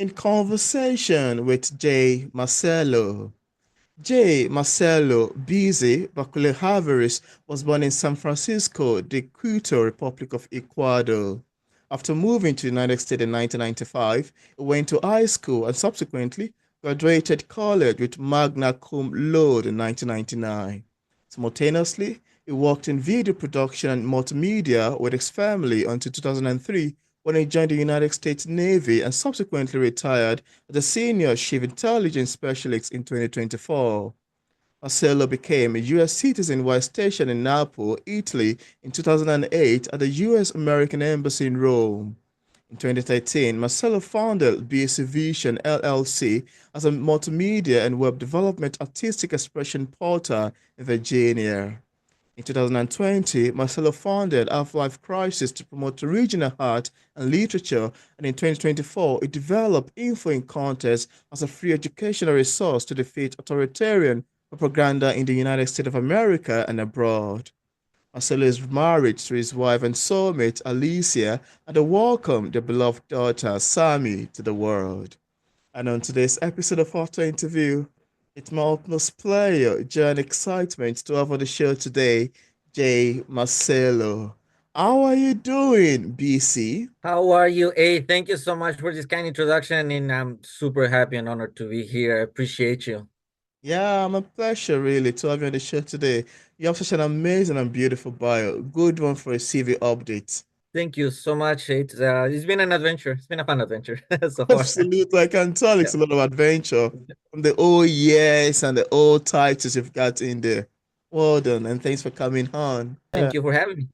in conversation with J Marcelo. J Marcelo BeeZee Baqueroalvarez was born in San Francisco de Quito, Republic of Ecuador. After moving to the United States in 1995, he went to high school and subsequently graduated college with Magna Cum Laude in 1999. Simultaneously, he worked in video production and multimedia with his family until 2003 when he joined the United States Navy and subsequently retired as a senior chief intelligence specialist in 2024. Marcelo became a U.S. citizen while stationed in Naples, Italy in 2008 at the U.S. American Embassy in Rome. In 2013, Marcelo founded BeeZee Vision LLC as a multimedia and web development artistic expression portal in Virginia. In 2020, Marcelo founded Half-Life Crisis to promote regional art and literature, and in 2024, it developed Info in Contest as a free educational resource to defeat authoritarian propaganda in the United States of America and abroad. Marcelo is married to his wife and soulmate, Alicia, and they welcome their beloved daughter, Sammy, to the world. And on today's episode of Auto Interview, it's my utmost pleasure, joy, and excitement to have on the show today, J Marcelo. How are you doing, BC? How are you? Hey, thank you so much for this kind introduction, and I'm super happy and honored to be here. I appreciate you. Yeah, I'm a pleasure really to have you on the show today. You have such an amazing and beautiful bio. Good one for a CV update. Thank you so much. It's been an adventure. It's been a fun adventure so far. Absolutely, I can tell Yeah. it's a lot of adventure from the old years and the old titles you've got in there. Well done, and thanks for coming on. Thank you for having me.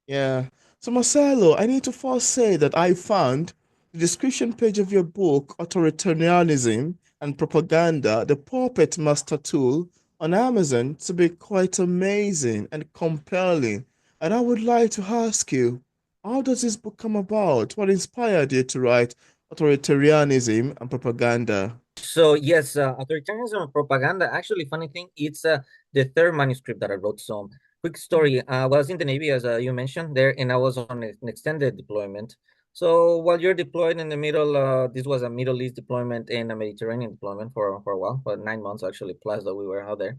Yeah. So, Marcelo, I need to first say that I found the description page of your book, Authoritarianism and Propaganda, the Puppet Master Tool, on Amazon to be quite amazing and compelling. And I would like to ask you, how does this book come about? What inspired you to write Authoritarianism and Propaganda? So yes, authoritarianism and propaganda. Actually, funny thing, it's the third manuscript that I wrote. So quick story. I was in the Navy, as you mentioned there, and I was on an extended deployment. So while you're deployed in the middle, this was a Middle East deployment and a Mediterranean deployment for a while, but 9 months actually plus that we were out there.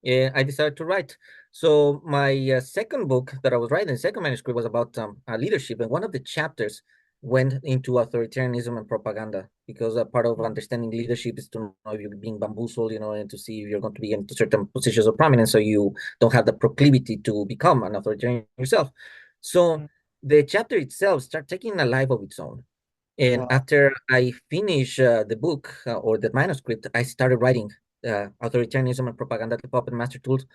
Yeah, I decided to write. So my second book that I was writing, the second manuscript was about leadership, and one of the chapters went into authoritarianism and propaganda because a part of understanding leadership is to know if you're being bamboozled, and to see if you're going to be in certain positions of prominence, so you don't have the proclivity to become an authoritarian yourself. So the chapter itself starts taking a life of its own. And Wow. after I finished the book or the manuscript, I started writing authoritarianism and propaganda, the puppet master tools,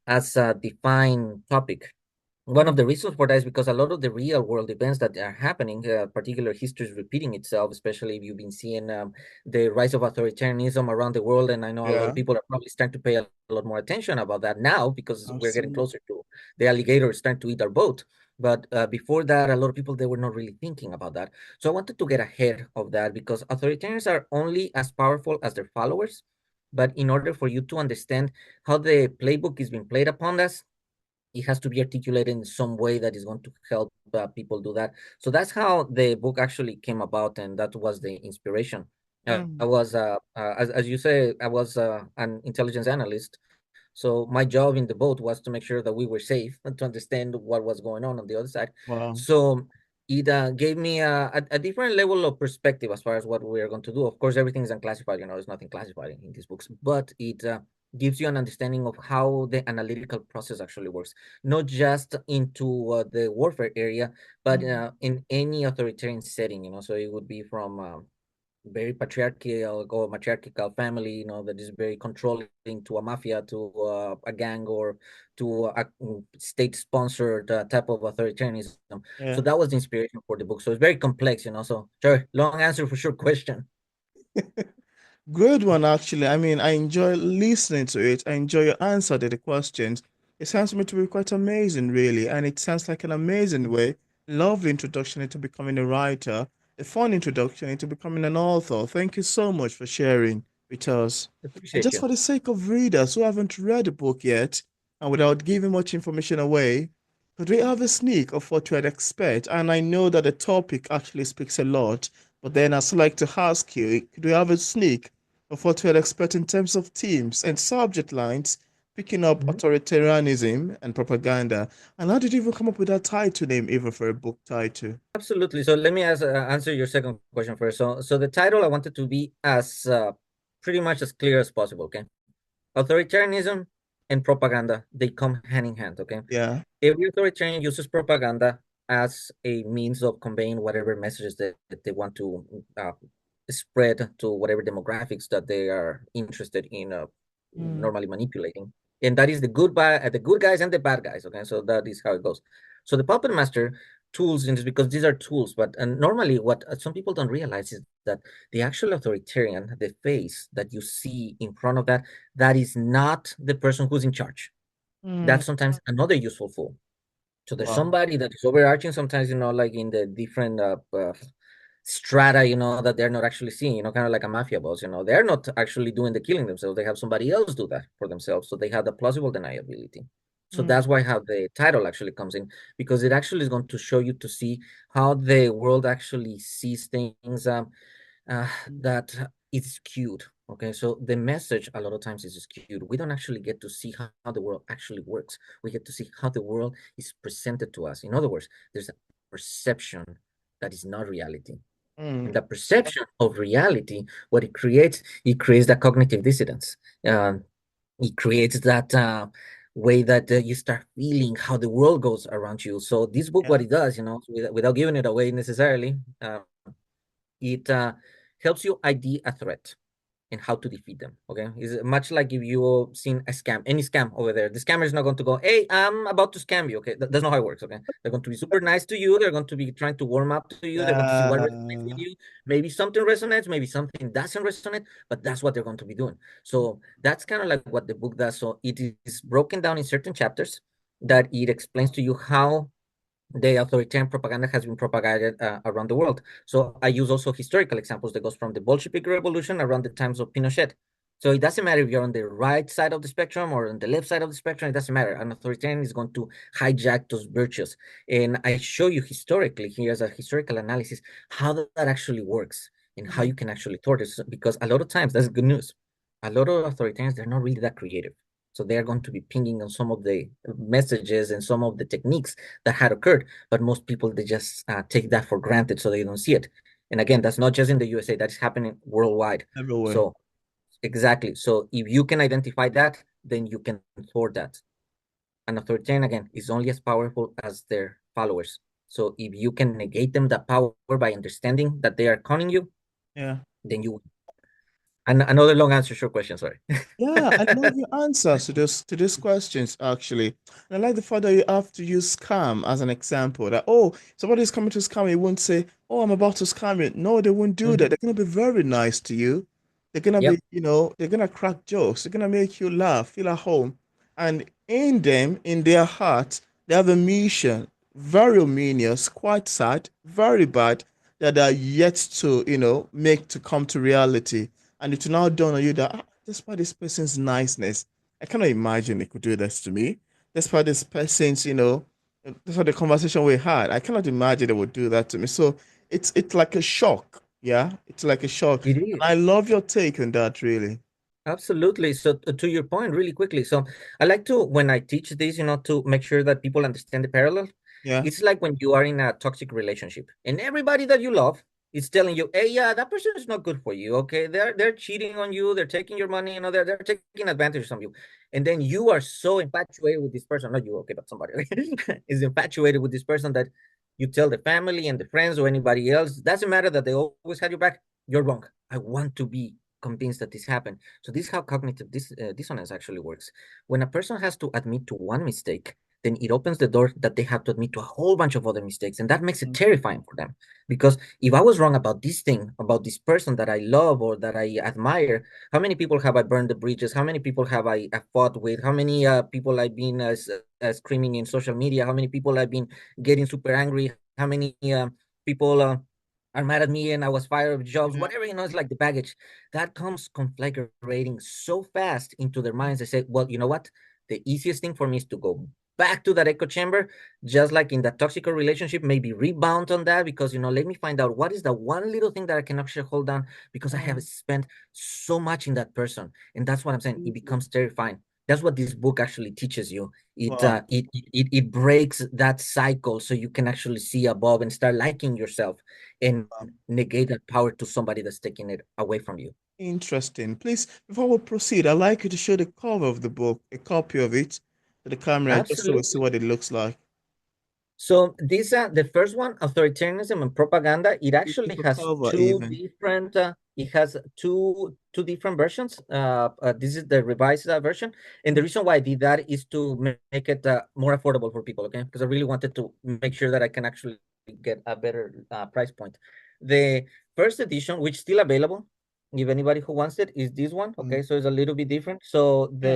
as a defined topic. One of the reasons for that is because a lot of the real world events that are happening, particular history is repeating itself, especially if you've been seeing the rise of authoritarianism around the world. And I know a lot of Yeah, people are probably starting to pay a lot more attention about that now because we're getting absolutely. closer to the alligator starting to eat our boat. But before that, a lot of people, they were not really thinking about that. So I wanted to get ahead of that because authoritarians are only as powerful as their followers. But in order for you to understand how the playbook is being played upon us, it has to be articulated in some way that is going to help people do that. So that's how the book actually came about, and that was the inspiration. I Mm. was, as you say, I was an intelligence analyst. So my job in the boat was to make sure that we were safe and to understand what was going on the other side. Wow. So it gave me a different level of perspective as far as what we are going to do. Of course, everything is unclassified. There's nothing classified in these books, but it gives you an understanding of how the analytical process actually works, not just into the warfare area, but Mm. in any authoritarian setting. So it would be from very patriarchal or matriarchal family, that is very controlling, to a mafia, to a gang, or to a state-sponsored type of authoritarianism. So Yeah. that was the inspiration for the book. So it's very complex. So sure, long answer for short question. Good one, actually. I mean, I enjoy listening to it. I enjoy your answer to the questions. It sounds to me to be quite amazing, really. And it sounds like an amazing way. Lovely introduction into becoming a writer, a fun introduction into becoming an author. Thank you so much for sharing with us. And Appreciate just you. for the sake of readers who haven't read the book yet, and without giving much information away, could we have a sneak of what we'd expect? And I know that the topic actually speaks a lot. But then I'd like to ask you, could we have a sneak of what we'd expect in terms of themes and subject lines, picking up Mhm. authoritarianism and propaganda? And how did you even come up with that title name, even for a book title? Absolutely. So let me answer your second question first. So the title I wanted to be as pretty much as clear as possible. Okay, authoritarianism and propaganda, they come hand in hand. Okay, Yeah. every authoritarian uses propaganda as a means of conveying whatever messages that they want to spread to whatever demographics that they are interested in Mm, normally manipulating. And that is the good guys and the bad guys. Okay, so that is how it goes. So the puppet master tools, and it's because these are tools, but and normally what some people don't realize is that the actual authoritarian, the face that you see in front of that, that is not the person who's in charge. mm, That's sometimes another useful tool. So there's wow. somebody that is overarching sometimes, like in the different strata, that they're not actually seeing, kind of like a mafia boss, they're not actually doing the killing themselves. They have somebody else do that for themselves. So they have the plausible deniability. So Mm, that's why how the title actually comes in, because it actually is going to show you to see how the world actually sees things, that it's skewed. Okay, so the message a lot of times is skewed. We don't actually get to see how the world actually works. We get to see how the world is presented to us. In other words, there's a perception that is not reality. mm, And the perception of reality, what it creates that cognitive dissonance. Um, it creates that way that you start feeling how the world goes around you. So this book, what yeah. it does, without giving it away necessarily, it helps you ID a threat and how to defeat them. Okay, it's much like if you seen a scam, any scam over there. The scammer is not going to go, "Hey, I'm about to scam you." Okay, that's not how it works. Okay, they're going to be super nice to you. They're going to be trying to warm up to you. They're going to see what resonates with Yeah. you. Maybe something resonates, maybe something doesn't resonate, but that's what they're going to be doing. So that's kind of like what the book does. So it is broken down in certain chapters that it explains to you how the authoritarian propaganda has been propagated around the world. So I use also historical examples that goes from the Bolshevik Revolution around the times of Pinochet. So it doesn't matter if you're on the right side of the spectrum or on the left side of the spectrum. It doesn't matter. An authoritarian is going to hijack those virtues. And I show you historically here as a historical analysis how that actually works and how Mm, you can actually thwart it. Because a lot of times, that's good news. A lot of authoritarians, they're not really that creative. So they are going to be pinging on some of the messages and some of the techniques that had occurred, but most people they just take that for granted, so they don't see it. And again, that's not just in the USA; that is happening worldwide. everywhere. So exactly. So if you can identify that, then you can thwart that. An authoritarian again is only as powerful as their followers. So if you can negate them that power by understanding that they are conning you, Yeah. then you. And another long answer, short question. Sorry. Yeah, I love your answers to these questions actually. And I like the fact that you have to use scam as an example. That oh, somebody's coming to scam you, won't say, "Oh, I'm about to scam you." No, they won't do that. Mhm. They're gonna be very nice to you. They're gonna be, Yep. they're gonna crack jokes. They're gonna make you laugh, feel at home. And in them, in their heart, they have a mission, very ominous, quite sad, very bad, that are yet to, make to come to reality. And it will now dawn on you that despite this person's niceness, I cannot imagine they could do this to me. Despite this person's, despite the conversation we had, I cannot imagine they would do that to me. So it's like a shock. Yeah, it's like a shock. It And is. I love your take on that, really. Absolutely. So to your point, really quickly. So I like to, when I teach this, to make sure that people understand the parallel. Yeah. It's like when you are in a toxic relationship and everybody that you love is telling you, hey, yeah, that person is not good for you. Okay. They're cheating on you, they're taking your money, they're taking advantage of you. And then you are so infatuated with this person, not you, okay, but somebody is infatuated with this person that you tell the family and the friends or anybody else, doesn't matter that they always had your back. You're wrong. I want to be convinced that this happened. So this is how cognitive dissonance actually works. When a person has to admit to one mistake, then it opens the door that they have to admit to a whole bunch of other mistakes, and that makes it terrifying for them. Because if I was wrong about this thing, about this person that I love or that I admire, how many people have I burned the bridges? How many people have I fought with? How many people I've been screaming in social media? How many people I've been getting super angry? How many people are mad at me and I was fired of jobs? Yeah. Whatever, it's like the baggage that comes conflagrating so fast into their minds. They say, well, you know what? The easiest thing for me is to go. back to that echo chamber, just like in that toxic relationship, maybe rebound on that because, let me find out what is the one little thing that I can actually hold on because I have Mm, spent so much in that person. And that's what I'm saying. It mm, becomes terrifying. That's what this book actually teaches you. It wow. uh it breaks that cycle so you can actually see above and start liking yourself and negate that power to somebody that's taking it away from you. Interesting. Please, before we proceed, I'd like you to show the cover of the book, a copy of it to the camera, just so we see Absolutely. what it looks like. So these are the first one, authoritarianism and propaganda. It actually Beautiful has cover, two even. different. It has two different versions. This is the revised version, and the Mm, reason why I did that is to make it more affordable for people. Okay, because I really wanted to make sure that I can actually get a better price point. The first edition, which is still available, if anybody who wants it, is this one. Okay, mm, so it's a little bit different. So yeah.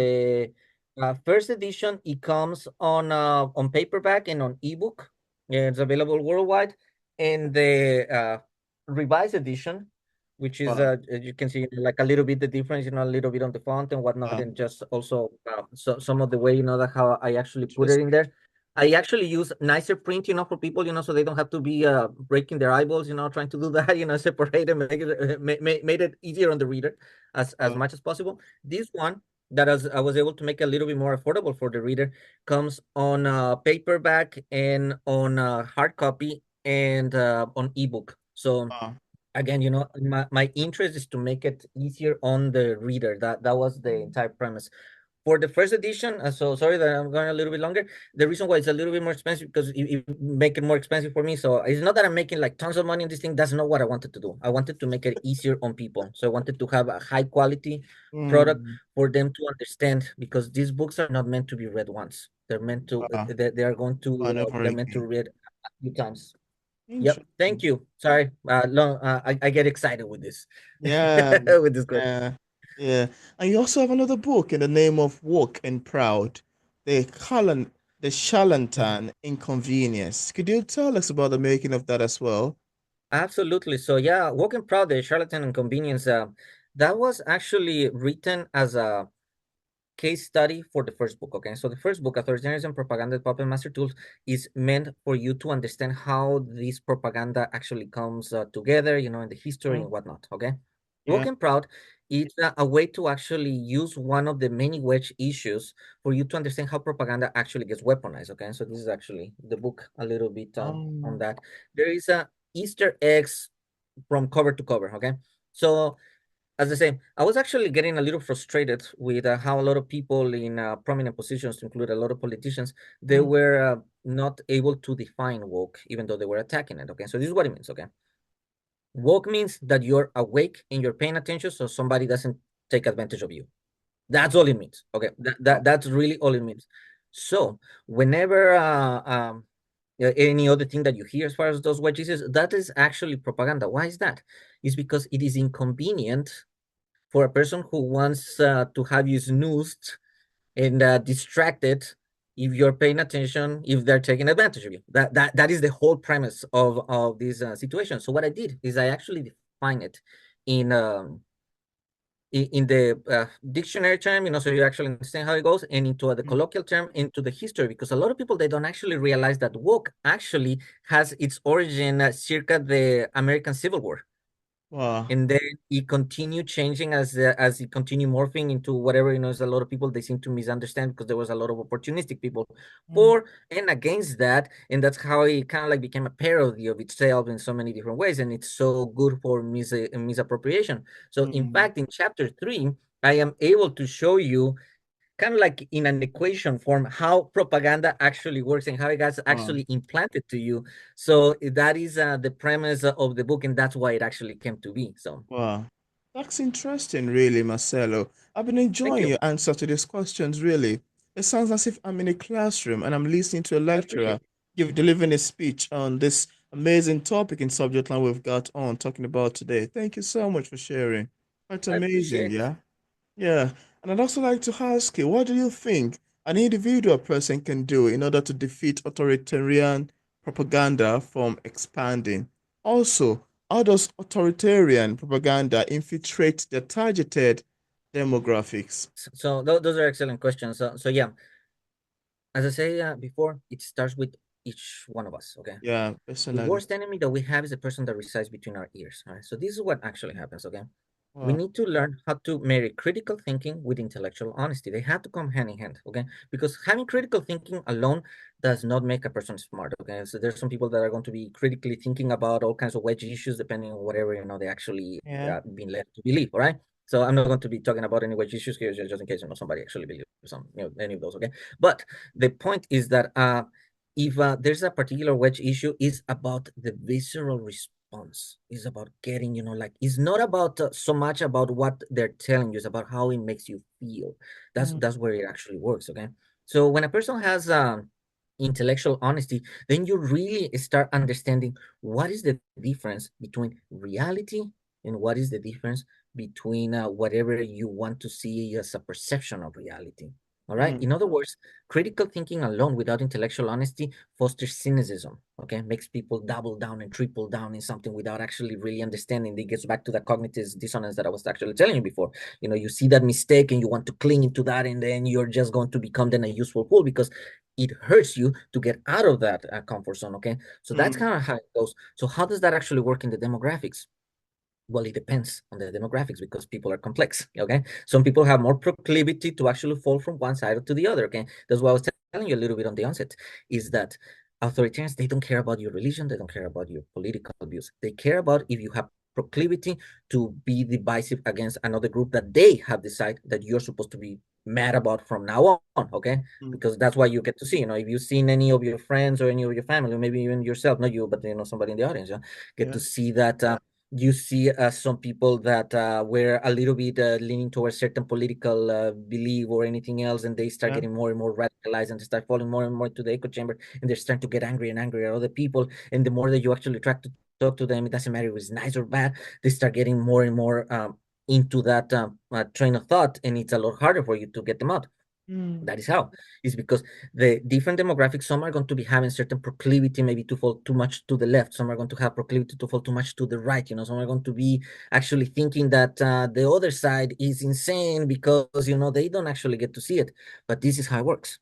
the first edition, it comes on paperback and on ebook. Yeah, it's available worldwide. And the revised edition, which is Wow. as you can see like a little bit the difference, a little bit on the font and whatnot, Wow. and just also some of the way that how I actually put it in Interesting. there. I actually use nicer print, for people, so they don't have to be breaking their eyeballs, trying to do that, separate and make it made it easier on the reader as Wow. much as possible. This one that I was able to make a little bit more affordable for the reader comes on paperback and on hard copy and on ebook. So Wow. again, my interest is to make it easier on the reader. That was the Mm, entire premise. For the first edition, so sorry that I'm going a little bit longer. The reason why it's a little bit more expensive because it make it more expensive for me. So it's not that I'm making like tons of money on this thing. That's not what I wanted to do. I wanted to make it easier on people. So I wanted to have a high quality product mm, for them to understand because these books are not meant to be read once. They're meant to wow. they are going to And over they're meant to again. read a few times. Yep. Thank Interesting. you. Sorry. I get excited with this Yeah. with this question. Yeah. Yeah. And you also have another book in the name of Woke and Proud, the Charlatan Inconvenience. Could you tell us about the making of that as well? Absolutely. So yeah, Walking Proud, the Charlatan Inconvenience, that was actually written as a case study for the first book. Okay, so the first book, Authoritarianism, Propaganda, Puppet Master Tools, is meant for you to understand how this propaganda actually comes together, in the history Oh, and whatnot. Okay, yeah. Walking Proud is a way to actually use one of the many wedge issues for you to understand how propaganda actually gets weaponized. Okay, so this is actually the book a little bit on Oh, that. There is a Easter eggs from cover to cover. Okay, so as I say, I was actually getting a little frustrated with how a lot of people in prominent positions, to include a lot of politicians, they mm, were not able to define woke, even though they were attacking it. Okay, so this is what it means. Okay, woke means that you're awake and you're paying attention, so somebody doesn't take advantage of you. That's all it means. Okay, wow. that's really all it means. So whenever any other thing that you hear as far as those wedges is, that is actually propaganda. Why is that? It's because it is inconvenient for a person who wants to have you snoozed and distracted if you're paying attention, if they're taking advantage of you. That is the whole premise of this situation. So what I did is I actually define it in in the dictionary term, so you actually understand how it goes, and into the Mm, colloquial term, into the history, because a lot of people, they don't actually realize that woke actually has its origin circa the American Civil War, wow. and then it continued changing as it continued morphing into whatever, is a lot of people, they seem to misunderstand because there was a lot of opportunistic people Mm, for and against that, and that's how it kind of like became a parody of itself in so many different ways, and it's so good for misappropriation. So in mm, fact, in chapter 3, I am able to show you kind of like in an equation form how propaganda actually works and how it gets wow. actually implanted to you. So that is the premise of the book, and that's why it actually came to be. So Wow. That's interesting, really, Marcelo. I've been thank enjoying you. your answer to these questions, really. It sounds as if I'm in a classroom and I'm listening to a I appreciate lecturer it. give delivering a speech on this amazing topic and subject line we've got on talking about today. Thank you so much for sharing. That's I amazing, appreciate it. yeah? Yeah. And I'd also like to ask you, what do you think an individual person can do in order to defeat authoritarian propaganda from expanding? Also, how does authoritarian propaganda infiltrate the targeted demographics? So those are excellent questions. So yeah, as I say before, it starts with each one of us. Okay. Yeah, The personally. worst enemy that we have is the person that resides between our ears. All right. So this is what actually happens. Okay. We Wow. need to learn how to marry critical thinking with intellectual honesty. They have to come hand in hand. Okay. Because having critical thinking alone does not make a person smart. Okay. So there's some people that are going to be critically thinking about all kinds of wedge issues, depending on whatever, they actually Yeah. been led to believe. All right. So I'm not going to be talking about any wedge issues here, just in case somebody actually believes some, any of those. Okay. But the point is that if there's a particular wedge issue, is about the visceral response, is about getting, like, it's not about so much about what they're telling you, it's about how it makes you feel. that's Mm, that's where it actually works. Okay. So when a person has intellectual honesty, then you really start understanding what is the difference between reality and what is the difference between whatever you want to see as a perception of reality. All right. mm, In other words, critical thinking alone without intellectual honesty fosters cynicism, okay? Makes people double down and triple down in something without actually really understanding. It gets back to the cognitive dissonance that I was actually telling you before. You see that mistake and you want to cling into that, and then you're just going to become then a useful tool because it hurts you to get out of that comfort zone, okay? So that's mm, kind of how it goes. So how does that actually work in the demographics? Well, it depends on the demographics because people are complex. Okay. Some people have more proclivity to actually fall from one side to the other. Okay. That's what I was telling you a little bit on the onset, is that authoritarians, they don't care about your religion, they don't care about your political views. They care about if you have proclivity to be divisive against another group that they have decided that you're supposed to be mad about from now on. Okay. mm. Because that's why you get to see, if you've seen any of your friends or any of your family, maybe even yourself, not you, but somebody in the audience, get Yeah. to see that you see some people that were a little bit leaning towards certain political belief or anything else, and they start Yeah. getting more and more radicalized and start falling more and more to the echo chamber, and they're starting to get angry and angry at other people. And the more that you actually try to talk to them, it doesn't matter if it's nice or bad, they start getting more and more into that train of thought, and it's a lot harder for you to get them out. Mm, That is how. It's because the different demographics, some are going to be having certain proclivity maybe to fall too much to the left. Some are going to have proclivity to fall too much to the right. Some are going to be actually thinking that the other side is insane because, they don't actually get to see it. But this is how it works.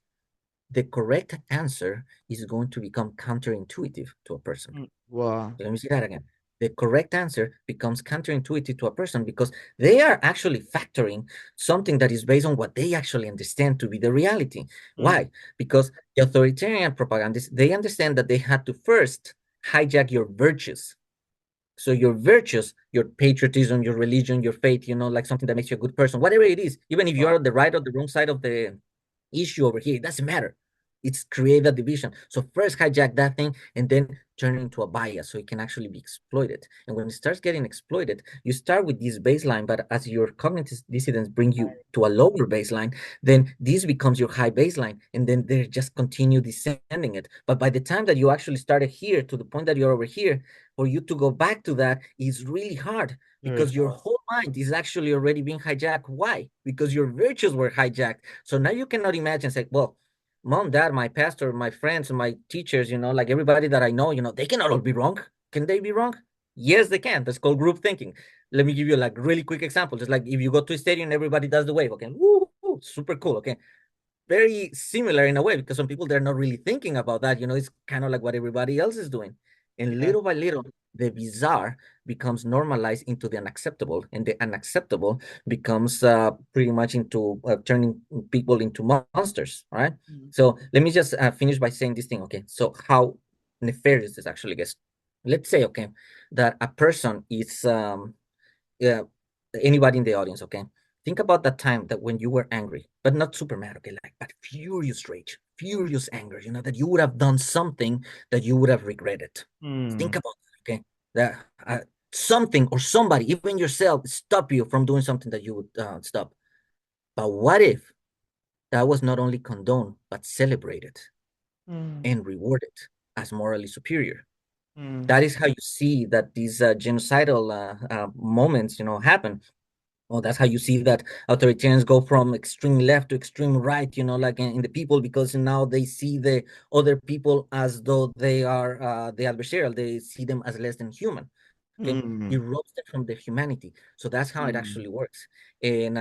The correct answer is going to become counterintuitive to a person. mm. Wow. Let me see that again. The correct answer becomes counterintuitive to a person because they are actually factoring something that is based on what they actually understand to be the reality. Mm, Why? Because the authoritarian propagandists, they understand that they had to first hijack your virtues. So your virtues, your patriotism, your religion, your faith, like something that makes you a good person, whatever it is, even if you're wow. on the right or the wrong side of the issue over here, it doesn't matter. It's create a division. So first hijack that thing and then turn it into a bias so it can actually be exploited. And when it starts getting exploited, you start with this baseline, but as your cognitive dissidents bring you to a lower baseline, then this becomes your high baseline. And then they just continue descending it. But by the time that you actually started here to the point that you're over here, for you to go back to that is really hard Very because your hard. whole mind is actually already being hijacked. Why? Because your virtues were hijacked. So now you cannot imagine, say, well, mom, dad, my pastor, my friends, my teachers, like everybody that I know, they cannot all be wrong. Can they be wrong? Yes, they can. That's called group thinking. Let me give you like really quick example. Just like if you go to a stadium, everybody does the wave. Okay, woo, woo, super cool. Okay, very similar in a way because some people they're not really thinking about that. It's kind of like what everybody else is doing. And Yeah. little by little, the bizarre becomes normalized into the unacceptable, and the unacceptable becomes pretty much into turning people into monsters. All right. Mm, So let me just finish by saying this thing. Okay. So how nefarious this actually gets. Let's say, okay, that a person is yeah, anybody in the audience, okay? Think about that time that when you were angry, but not super mad, okay? Like, but furious rage, furious anger, that you would have done something that you would have regretted. Think mm, about that, okay? That something or somebody, even yourself, stop you from doing something that you would stop. But what if that was not only condoned, but celebrated mm, and rewarded as morally superior? mm, That is how you see that these genocidal moments, happen. Oh, that's how you see that authoritarians go from extreme left to extreme right, like in the people, because now they see the other people as though they are the adversarial. They see them as less than human. Okay, Hmm. erodes them from their humanity. So that's how it Hmm. actually works. And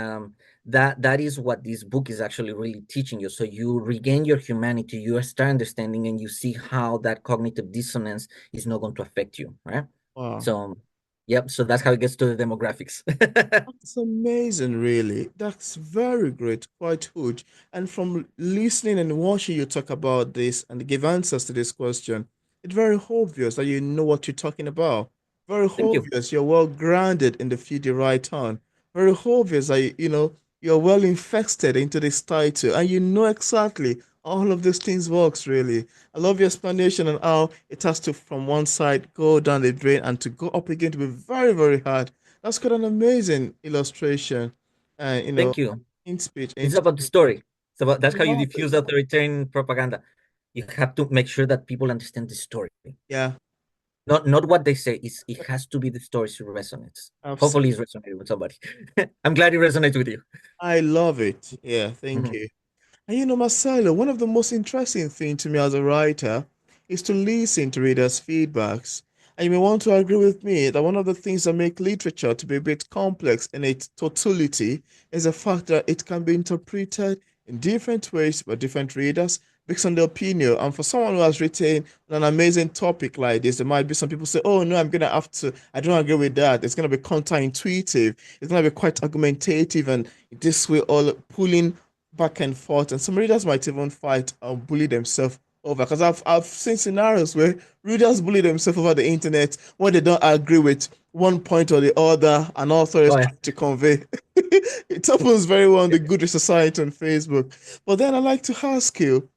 that is what this book is actually really teaching you. So you regain your humanity, you start understanding, and you see how that cognitive dissonance is not going to affect you, right? Wow. So yep, so that's how it gets to the demographics. That's amazing, really. That's very great, quite huge. And from listening and watching you talk about this and give answers to this question, it's very obvious that you know what you're talking about. Very Thank you. obvious you're well grounded in the field you're right on. Very obvious that you're well infested into this title and you know exactly all of these things works really. I love your explanation on how it has to from one side go down the drain and to go up again to be very, very hard. That's quite an amazing illustration. Uh, you know, Thank you. in speech, in It's about the speech. story. It's about I that's how you love it. diffuse authoritarian propaganda. You have to make sure that people understand the story. Yeah, Not what they say. It has to be the story so it resonates. Hopefully, it's absolutely. resonating with somebody. I'm glad it resonates with you. I love it. Yeah, thank Mhm. you. And Marcelo, one of the most interesting things to me as a writer is to listen to readers' feedbacks. And you may want to agree with me that one of the things that make literature to be a bit complex in its totality is the fact that it can be interpreted in different ways by different readers based on their opinion. And for someone who has written an amazing topic like this, there might be some people say, oh no, I don't agree with that. It's gonna be counterintuitive, it's gonna be quite argumentative and this way all pulling back and forth, and some readers might even fight or bully themselves over. Because I've seen scenarios where readers bully themselves over the internet when they don't agree with one point or the other an author is Oh yeah. trying to convey. It happens very well in the Goodreads Society on Facebook. But then I like to ask you,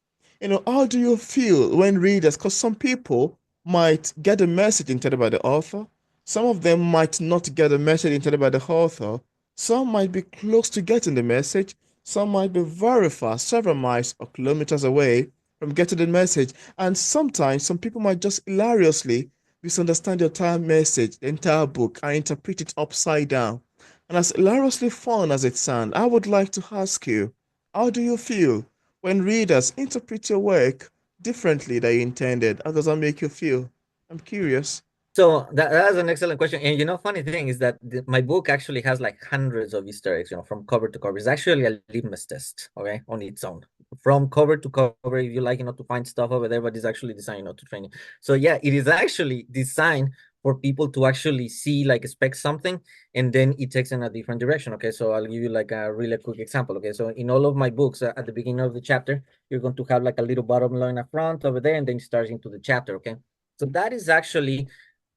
how do you feel when readers, because some people might get a message intended by the author, some of them might not get a message intended by the author, some might be close to getting the message, some might be very far, several miles or kilometers away from getting the message, and sometimes some people might just hilariously misunderstand the entire message, the entire book, and interpret it upside down. And as hilariously fun as it sounds, I would like to ask you, how do you feel when readers interpret your work differently than you intended? How does that make you feel? I'm curious. So that's an excellent question. And funny thing is that my book actually has like hundreds of Easter eggs, from cover to cover. It's actually a litmus test, okay, on its own. From cover to cover, if you like, to find stuff over there, but it's actually designed, to train you. So yeah, it is actually designed for people to actually see, like, expect something, and then it takes in a different direction. Okay, so I'll give you like a really quick example. Okay, so in all of my books, at the beginning of the chapter, you're going to have like a little bottom line up front over there, and then it starts into the chapter. Okay, so that is actually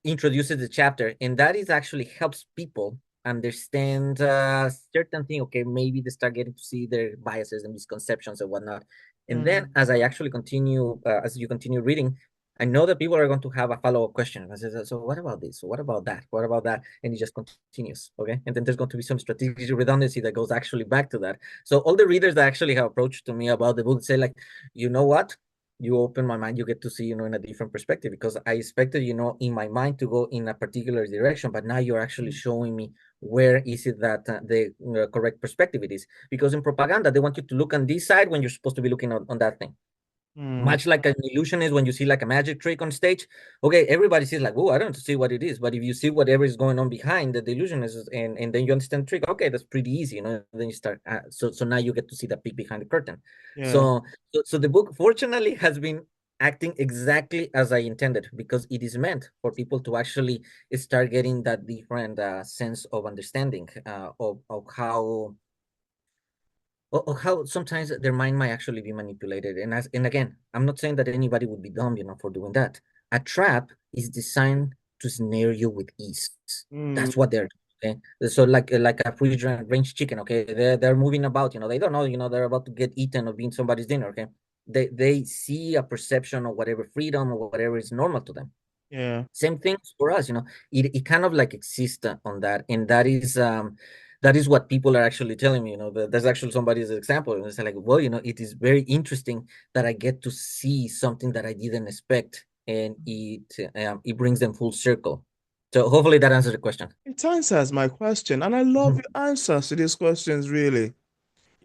introduces the chapter, and that is actually helps people understand certain thing. Okay, maybe they start getting to see their biases and misconceptions and whatnot. And then Mm, as I actually continue, as you continue reading, I know that people are going to have a follow-up question. I say, so what about this? So what about that? What about that? And it just continues. Okay. And then there's going to be some strategic redundancy that goes actually back to that. So all the readers that actually have approached to me about the book say, like, you know what? You open my mind, you get to see, in a different perspective, because I expected, in my mind to go in a particular direction, but now you're actually showing me where is it that the correct perspective it is. Because in propaganda, they want you to look on this side when you're supposed to be looking on that thing. mm, Much like an illusionist, when you see like a magic trick on stage, okay, everybody sees like, oh, I don't see what it is. But if you see whatever is going on behind the illusionist, and then you understand the trick, okay, that's pretty easy, then you start. So now you get to see the peek behind the curtain. yeah. So the book, fortunately, has been acting exactly as I intended, because it is meant for people to actually start getting that different sense of understanding of how sometimes their mind might actually be manipulated. And again, I'm not saying that anybody would be dumb, for doing that. A trap is designed to snare you with ease. Mm, That's what they're doing. Okay, so like a free range chicken. Okay, they're moving about. They don't know. They're about to get eaten or being somebody's dinner. Okay, they see a perception of whatever freedom or whatever is normal to them. yeah. Same things for us. It kind of like exists on that, and that is what people are actually telling me. There's actually somebody's example, and it's like, well, it is very interesting that I get to see something that I didn't expect, and it brings them full circle. So hopefully that answers the question. It answers my question, and I love Mhm. your answers to these questions, really.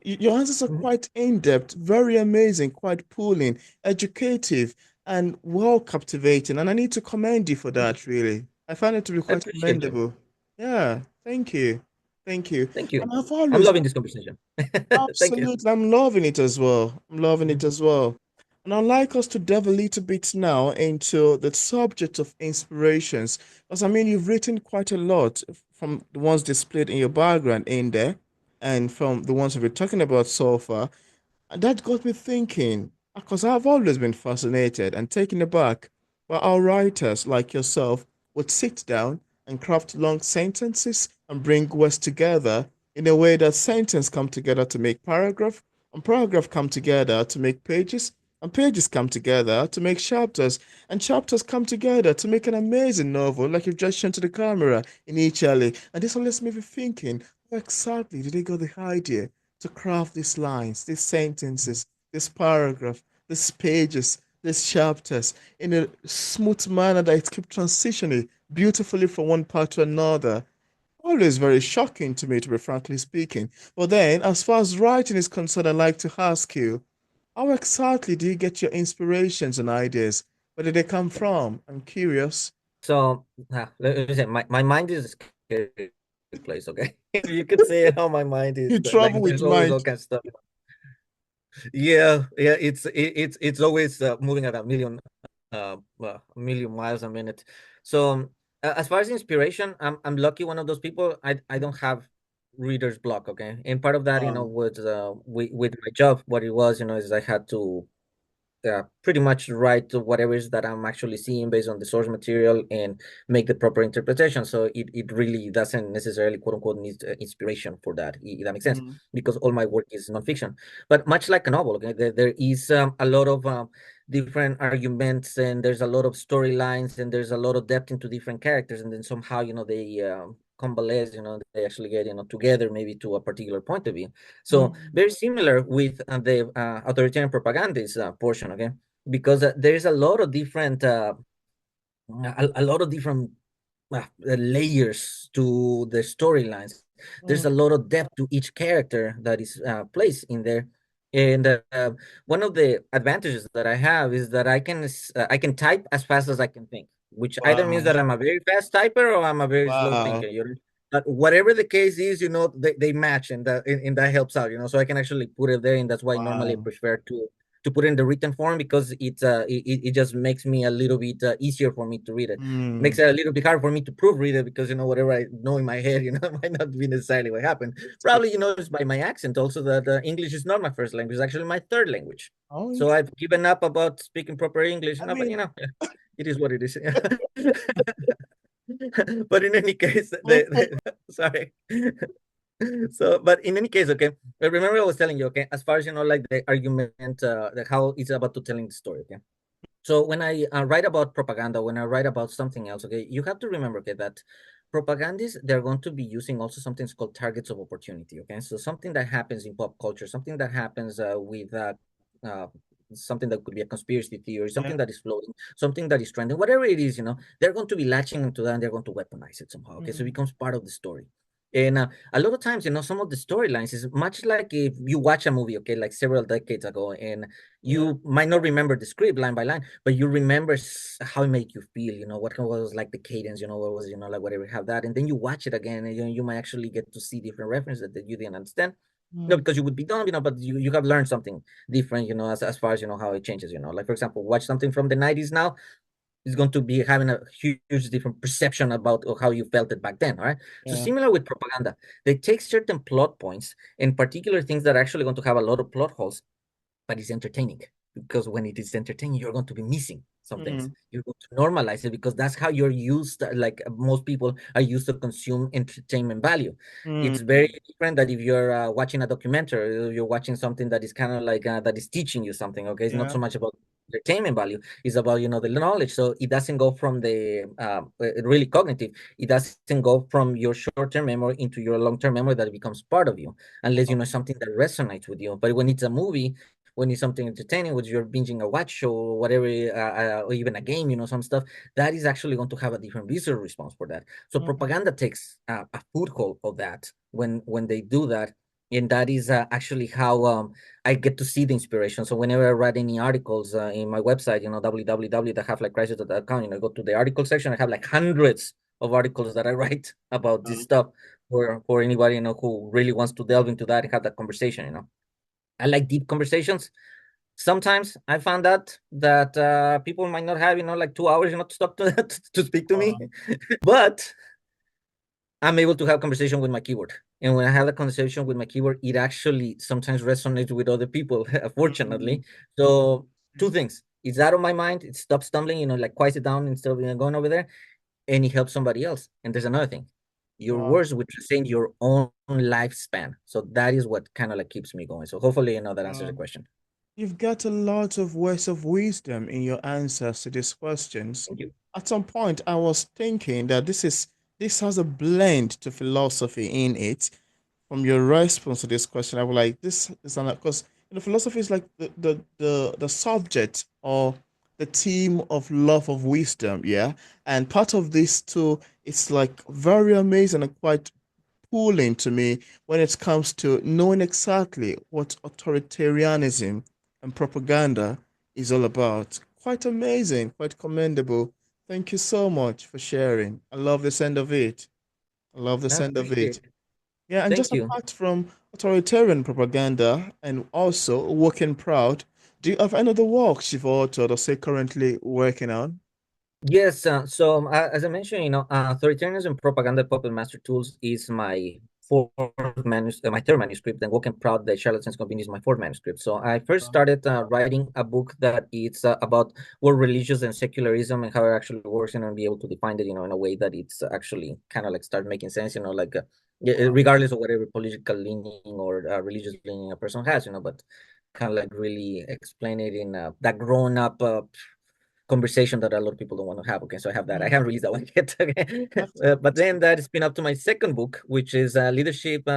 Your answers are Mhm. quite in-depth, very amazing, quite pulling, educative, and well captivating. And I need to commend you for that, really. I find it to be I quite appreciate you. commendable. Yeah, thank you. Thank you. Thank you. And I've I'm always, loving this conversation. Thank you. absolutely, I'm loving it as well. I'm loving it as well. And I'd like us to delve a little bit now into the subject of inspirations. Because I mean, you've written quite a lot from the ones displayed in your background in there and from the ones we're talking about so far. And that got me thinking, because I've always been fascinated and taken aback by how writers like yourself would sit down and craft long sentences and bring words together in a way that sentence come together to make paragraph, and paragraph come together to make pages, and pages come together to make chapters, and chapters come together to make an amazing novel like you've just shown to the camera initially. And this always made me thinking, how exactly did they get the idea to craft these lines, these sentences, this paragraph, these pages, these chapters in a smooth manner that it keeps transitioning beautifully from one part to another. Always very shocking to me, to be frankly speaking. But then, as far as writing is concerned, I'd like to ask you, how exactly do you get your inspirations and ideas? Where did they come from? I'm curious. So, let me say, my mind is a scary place, okay? You could say how my mind is You like trouble with there's always all mind. kinds of stuff. Yeah, it's always moving at a million miles a minute. So as far as inspiration, I'm lucky one of those people. I don't have reader's block, okay? And part of that, Wow. was with my job, what it was, is I had to pretty much write whatever is that I'm actually seeing based on the source material and make the proper interpretation. So it really doesn't necessarily quote unquote need inspiration for that. If that makes sense, Mm, because all my work is nonfiction. But much like a novel, okay, there is a lot of different arguments, and there's a lot of storylines, and there's a lot of depth into different characters, and then somehow they convalesce, they actually get together maybe to a particular point of view. So mm, very similar with the authoritarian propagandist portion, okay? Because there's a lot of different a lot of different layers to the storylines. There's mm. a lot of depth to each character that is placed in there. And one of the advantages that I have is that I can type as fast as I can think, which either means Wow. that I'm a very fast typer or I'm a very slow Wow. thinker. But whatever the case is, they match, and that helps out. So I can actually put it there, and that's why normally I Wow. prefer to put it in the written form, because it just makes me a little bit easier for me to read it. Mm. Makes it a little bit hard for me to proofread it, because whatever I know in my head, might not be necessarily what happened. Probably it's by my accent also that English is not my first language; it's actually my third language. Oh, So I've given up about speaking proper English, I but mean, it is what it is. But in any case, okay. sorry. So, but in any case, okay. Remember I was telling you, okay, as far as like the argument, how it's about to telling the story, okay. So when I write about propaganda, when I write about something else, okay, you have to remember, okay, that propagandists, they're going to be using also something called targets of opportunity, okay? So something that happens in pop culture, something that happens with uh, something that could be a conspiracy theory, Yeah. something that is floating, something that is trending, whatever it is, they're going to be latching into that, and they're going to weaponize it somehow, okay? So it Mm. becomes part of the story. And a lot of times, some of the storylines is much like if you watch a movie, okay, like several decades ago, and Yeah. you might not remember the script line by line, but you remember how it made you feel, what was like the cadence, what was, like whatever have that. And then you watch it again, and you might actually get to see different references that you didn't understand. No, Mm. because you would be dumb, but you have learned something different, as far as how it changes, like for example, watch something from the 90s now, is going to be having a huge different perception about how you felt it back then. All right. So Yeah. similar with propaganda, they take certain plot points and particular things that are actually going to have a lot of plot holes, but it's entertaining, because when it is entertaining, you're going to be missing some things. Mm. You're going to normalize it, because that's how you're used, like most people are used to consume entertainment value. It's very Mm. different that if you're watching a documentary, you're watching something that is kind of like that is teaching you something. Okay, it's not Yeah. so much about entertainment value, it's about the knowledge. So it doesn't go from the really cognitive, it doesn't go from your short-term memory into your long-term memory, that it becomes part of you, unless Oh. something that resonates with you. But when it's a movie, when it's something entertaining, when you're binging a watch show or whatever, or even a game, some stuff that is actually going to have a different visual response for that. So Mm. propaganda takes a foothold of that when they do that. And that is actually how I get to see the inspiration. So whenever I write any articles in my website, www.thehalflifecrisis.com, I go to the article section. I have like hundreds of articles that I write about this Uh, stuff for anybody who really wants to delve into that and have that conversation. I like deep conversations. Sometimes I found out that people might not have like 2 hours to talk to to speak to me, uh, but I'm able to have conversation with my keyboard. And when I have a conversation with my keyboard, it actually sometimes resonates with other people, mm, fortunately. So two things. It's out of my mind. It stops stumbling, like quiets it down instead of going over there. And it helps somebody else. And there's another thing. Your uh, words would transcend your own lifespan. So that is what kind of like keeps me going. So hopefully, that answers uh, the question. you've got a lot of words of wisdom in your answers to these questions. Thank you. At some point, I was thinking that this has a blend to philosophy in it. From your response to this question, I was like, this is an because philosophy is like the subject or the theme of love of wisdom, yeah. And part of this too, it's like very amazing and quite pulling to me when it comes to knowing exactly what authoritarianism and propaganda is all about. Quite amazing, quite commendable. Thank you so much for sharing. I love the sound of it. I love the I sound of appreciate it. it. Yeah, and just Thank you. apart from authoritarian propaganda and also working proud, do you have any other works you've authored or say currently working on? Yes, so as I mentioned, authoritarianism, propaganda, puppet master tools is my my third manuscript, and Woken Proud, the Charlatans Convene is my fourth manuscript. So I first started writing a book that it's about world religious and secularism and how it actually works, and be able to define it, in a way that it's actually kind of like start making sense, like Wow. regardless of whatever political leaning or religious leaning a person has, but kind of like really explain it in that grown up conversation that a lot of people don't want to have. Okay, so I have that. I Mm, haven't released that one yet. Okay, that's but then fantastic. that has been up to my second book, which is leadership.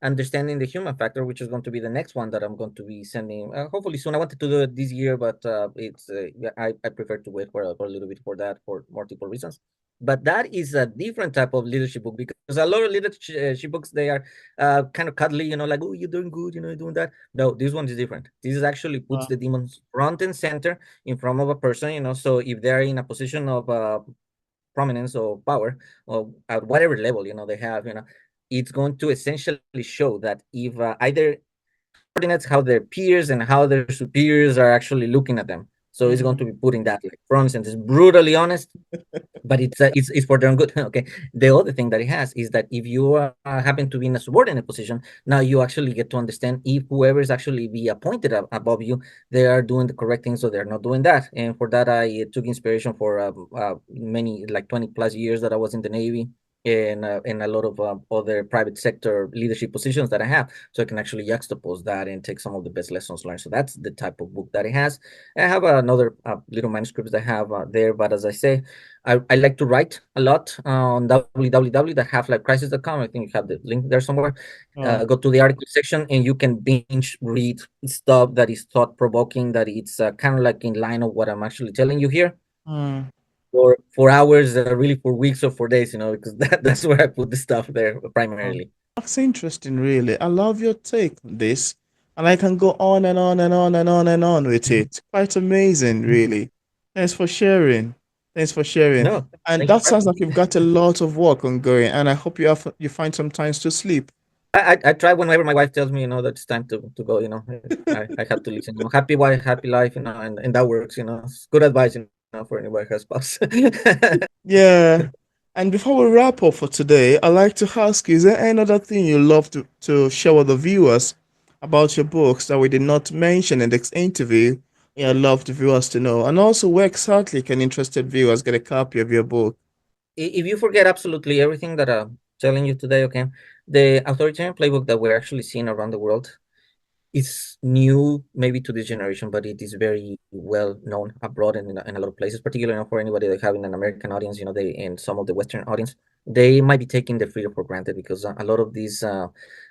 Understanding the human factor, which is going to be the next one that I'm going to be sending hopefully soon. I wanted to do it this year, but it's yeah, I prefer to wait for a little bit for that for multiple reasons. But that is a different type of leadership book because a lot of leadership books, they are kind of cuddly, like, oh, you're doing good, you're doing that. No, this one is different. This is actually puts Uh, the demons front and center in front of a person, so if they're in a position of prominence or power or at whatever level they have, it's going to essentially show that if either coordinates how their peers and how their superiors are actually looking at them. So it's going mm, to be putting that like front and it's brutally honest, but it's for their own good. Okay. The other thing that it has is that if you happen to be in a subordinate position, now you actually get to understand if whoever is actually be appointed above you, they are doing the correct things or they're not doing that. And for that, I took inspiration for many, like 20 plus years that I was in the Navy and a lot of other private sector leadership positions that I have. So I can actually juxtapose that and take some of the best lessons learned. So that's the type of book that it has. I have another little manuscripts that I have there, but as I say, I like to write a lot on www.halflifecrisis.com. I think you have the link there somewhere. uh, Go to the article section and you can binge read stuff that is thought provoking, that it's kind of like in line of what I'm actually telling you here mm. for hours, really for weeks or for days, because that's where I put the stuff there primarily. That's interesting, really. I love your take on this, and I can go on and on and on and on and on with it. Quite amazing, really. Thanks for sharing. Thanks for sharing. No, And thank you that for sounds asking. like you've got a lot of work ongoing, and I hope you find some times to sleep. I try whenever my wife tells me, that it's time to go, I have to listen, happy wife, happy life, and that works, it's good advice, for anybody who has spouse. Yeah. And before we wrap up for today, I'd like to ask you, is there any other thing you love to share with the viewers about your books that we did not mention in this interview? Yeah, I'd love the viewers to know. And also, where exactly can interested viewers get a copy of your book? If you forget absolutely everything that I'm telling you today, okay, the authoritarian playbook that we're actually seeing around the world is new maybe to this generation, but it is very well known abroad and in a lot of places, particularly for anybody that having an American audience, they and some of the Western audience, they might be taking the freedom for granted because a lot of these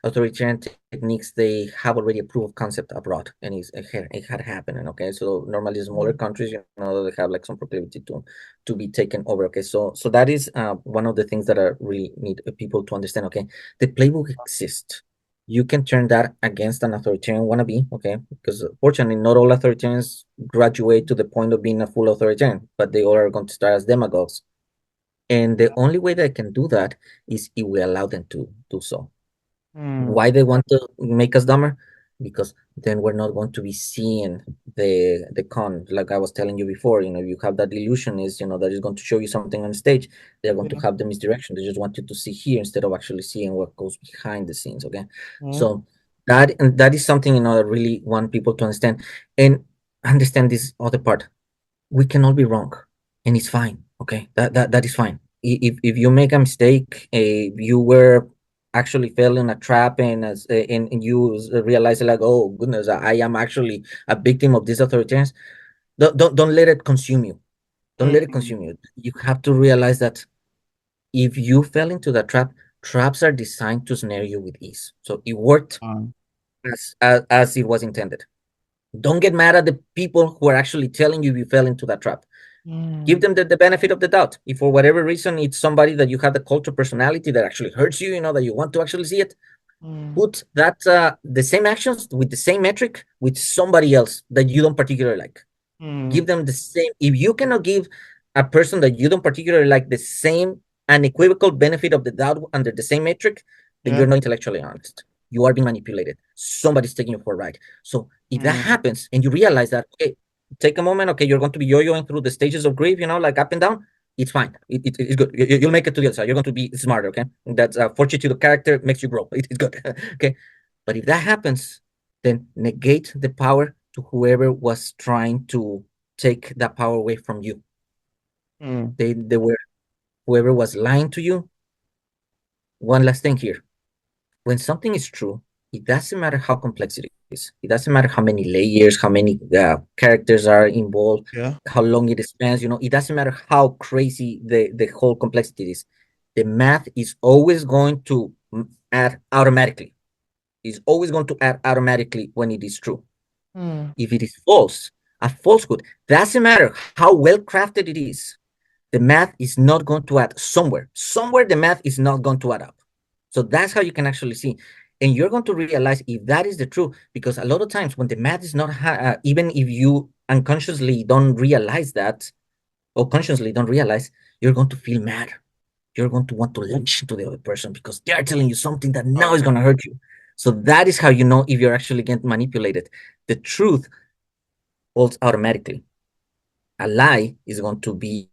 authoritarian techniques, they have already a proof of concept abroad and it had happened. And okay, so normally smaller Mm. countries, they have like some proclivity to be taken over. Okay, so that is one of the things that are really need people to understand. Okay, the playbook exists. you can turn that against an authoritarian wannabe, okay? Because fortunately, not all authoritarians graduate to the point of being a full authoritarian, but they all are going to start as demagogues. And the only way they can do that is if we allow them to do so. Mm, Why they want to make us dumber? Because then we're not going to be seeing the con. Like I was telling you before, you have that illusion is, that is going to show you something on stage. They're going to yeah. have the misdirection. They just want you to see here instead of actually seeing what goes behind the scenes. Okay, Mm, so that is something I really want people to understand and understand this other part. We can all be wrong, and it's fine. Okay, that is fine. If you make a mistake, you were actually fell in a trap, and and you realize like, oh goodness, I am actually a victim of these authoritarians. Don't let it consume you. Don't let it mm, consume you. You have to realize that if you fell into the trap, traps are designed to snare you with ease. So it worked mm, as it was intended. Don't get mad at the people who are actually telling you fell into that trap. Give mm, them the benefit of the doubt. If for whatever reason it's somebody that you have the cult of personality that actually hurts you, that you want to actually see it, mm, put that the same actions with the same metric with somebody else that you don't particularly like. Give mm, them the same. If you cannot give a person that you don't particularly like the same unequivocal benefit of the doubt under the same metric, then yeah. you're not intellectually honest. You are being manipulated. Somebody's taking you for a ride. So if that Mm, happens and you realize that, okay, take a moment, okay, you're going to be yo-yoing through the stages of grief, like up and down. It's fine. It's good. You'll make it to the other side. You're going to be smarter, okay? That's fortitude of character makes you grow. It's good, okay? But if that happens, then negate the power to whoever was trying to take that power away from you. mm, They were whoever was lying to you. One last thing here. When something is true, it doesn't matter how complex it is. It doesn't matter how many layers, how many characters are involved, yeah. how long it spans. It doesn't matter how crazy the whole complexity is. The math is always going to add automatically. Is always going to add automatically when it is true. Mm, If it is false, a falsehood, doesn't matter how well crafted it is, the math is not going to add somewhere. Somewhere the math is not going to add up. So that's how you can actually see. And you're going to realize if that is the truth, because a lot of times when the math is not, even if you unconsciously don't realize that, or consciously don't realize, you're going to feel mad. You're going to want to lash into the other person because they're telling you something that now is oh, going to hurt you. So that is how you know if you're actually getting manipulated. The truth falls automatically. A lie is going to be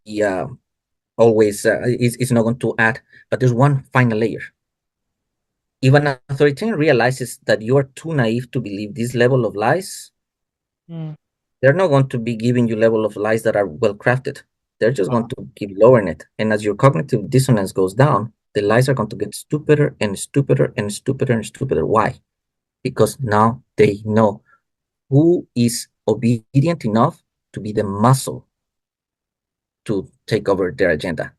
always is not going to add. But there's one final layer. If an authoritarian realizes that you are too naive to believe this level of lies, mm, they're not going to be giving you level of lies that are well crafted. They're just going wow. to keep lowering it. And as your cognitive dissonance goes down, the lies are going to get stupider and stupider and stupider and stupider. Why? Because now they know who is obedient enough to be the muscle to take over their agenda.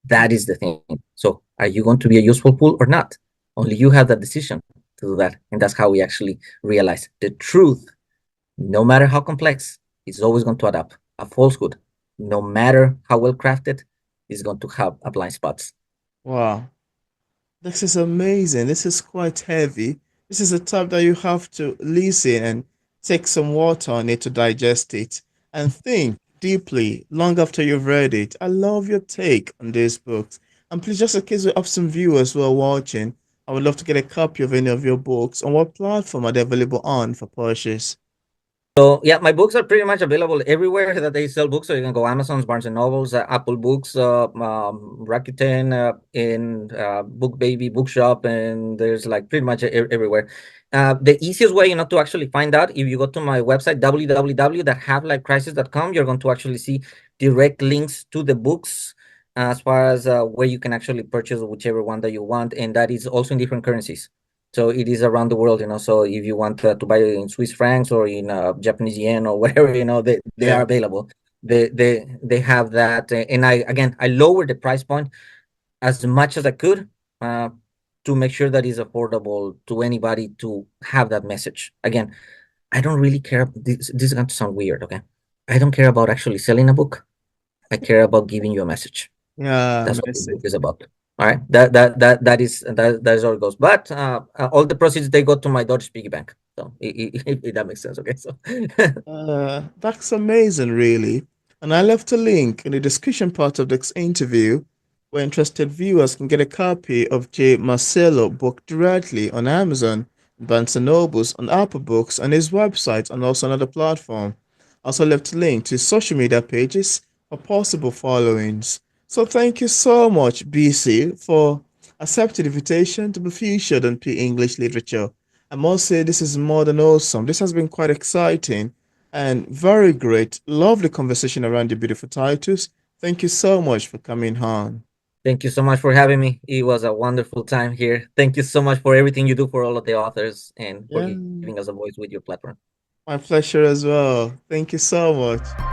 That is the thing. So are you going to be a useful tool or not? Only you have that decision to do that. And that's how we actually realize the truth, no matter how complex, is always going to add up. A falsehood, no matter how well crafted, is going to have a blind spots. Wow. This is amazing. This is quite heavy. This is a type that you have to listen and take some water on it to digest it and think deeply long after you've read it. I love your take on these books. And please, just in case we have some viewers who are watching, I would love to get a copy of any of your books. On what platform are they available on for purchase? So yeah, my books are pretty much available everywhere that they sell books. So you can go Amazon's, Barnes and Nobles, Apple Books, Rakuten, in Book Baby Bookshop, and there's like pretty much everywhere. The easiest way, to actually find out, if you go to my website www.havelifecrisis.com, you're going to actually see direct links to the books as far as where you can actually purchase whichever one that you want, and that is also in different currencies. So it is around the world. So if you want to buy it in Swiss francs or in Japanese yen or whatever, they are Yeah. available. They have that, and I lowered the price point as much as I could uh, to make sure that it's affordable to anybody to have that message. Again, I don't really care. This is going to sound weird, okay? I don't care about actually selling a book. I care about giving you a message. Yeah, That's what the book message. is about. All right, that is how it goes. But all the proceeds they go to my daughter's piggy bank. So if that makes sense. Okay, so That's amazing, really. And I left a link in the description part of this interview where interested viewers can get a copy of J. Marcelo book directly on Amazon, Barnes& and Nobles, on Apple Books, on his website, and also another platform. Also left a link to his social media pages for possible followings. So thank you so much, BC, for accepting the invitation to be featured on P English Literature. I must say this is more than awesome. This has been quite exciting and very great. Lovely conversation around the beautiful titles. Thank you so much for coming on. thank you so much for having me. It was a wonderful time here. Thank you so much for everything you do for all of the authors and for Yeah, giving us a voice with your platform. my pleasure as well. Thank you so much.